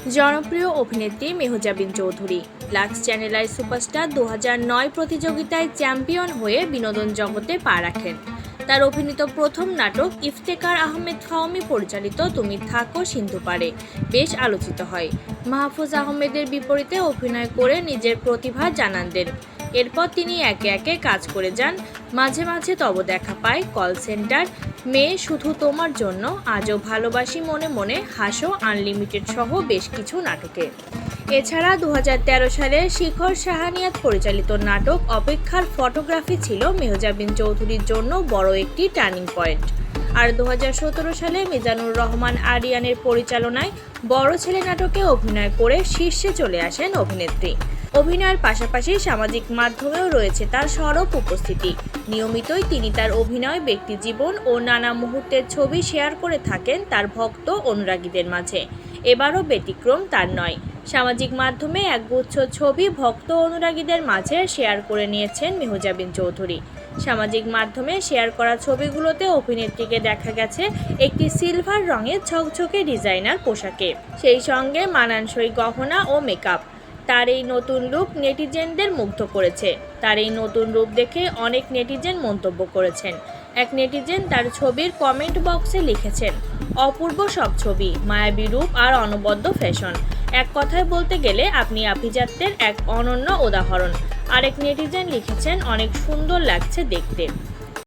জনপ্রিয় অভিনেত্রী Mehjabin Chowdhury Lux channel I superstar 2009 প্রতিযোগিতায় চ্যাম্পিয়ন হয়ে বিনোদন জগতে পা রাখেন। তার অভিনীত প্রথম নাটক ইফতেখার আহমেদ ফাহমি পরিচালিত তুমি থাকো সিন্ধু পারে বেশ আলোচিত হয়। মাহফুজ আহমেদের বিপরীতে অভিনয় করে নিজের প্রতিভা জানান দেন। এরপর তিনি একে একে কাজ করে যান। মাঝে মাঝে তব দেখা পায় কল সেন্টার, মেয়ে শুধু তোমার জন্য, আজও ভালোবাসি মনে মনে, হাসো আনলিমিটেড সহ বেশ কিছু নাটকে। এছাড়া 2013 সালে শিখর শাহানিয়াত পরিচালিত নাটক অপেক্ষার ফটোগ্রাফি ছিল মেহজাবিন চৌধুরীর জন্য বড় একটি টার্নিং পয়েন্ট। আর 2017 সালে মিজানুর রহমান আরিয়ানের পরিচালনায় বড় ছেলে নাটকে অভিনয় করে শীর্ষে চলে আসেন অভিনেত্রী। অভিনয়ের পাশাপাশি সামাজিক মাধ্যমেও রয়েছে তার সরব উপস্থিতি। নিয়মিতই তিনি তার অভিনয়, ব্যক্তিজীবন ও নানা মুহূর্তের ছবি শেয়ার করে থাকেন তার ভক্ত অনুরাগীদের মাঝে। এবারও ব্যতিক্রম তার নয়। সামাজিক মাধ্যমে একগুচ্ছ ছবি ভক্ত অনুরাগীদের মাঝে শেয়ার করে নিয়েছেন মেহজাবিন চৌধুরী। সামাজিক মাধ্যমে শেয়ার করা ছবিগুলোতে অভিনেত্রীকে দেখা গেছে একটি সিলভার রঙের ঝকঝকে ডিজাইনার পোশাকে, সেই সঙ্গে মানানসই গহনা ও মেকআপ। তার এই নতুন লুক নেটিজেনদের মুগ্ধ করেছে। তার এই নতুন রূপ দেখে অনেক নেটিজেন মন্তব্য করেছেন। এক নেটিজেন তার ছবির কমেন্ট বক্সে লিখেছেন, অপূর্ব সব ছবি, মায়াবী রূপ আর অনবদ্য ফ্যাশন। এক কথায় বলতে গেলে আপনি আভিজাত্যের এক অনন্য উদাহরণ। আরেক নেটিজেন লিখেছেন, অনেক সুন্দর লাগছে দেখতে।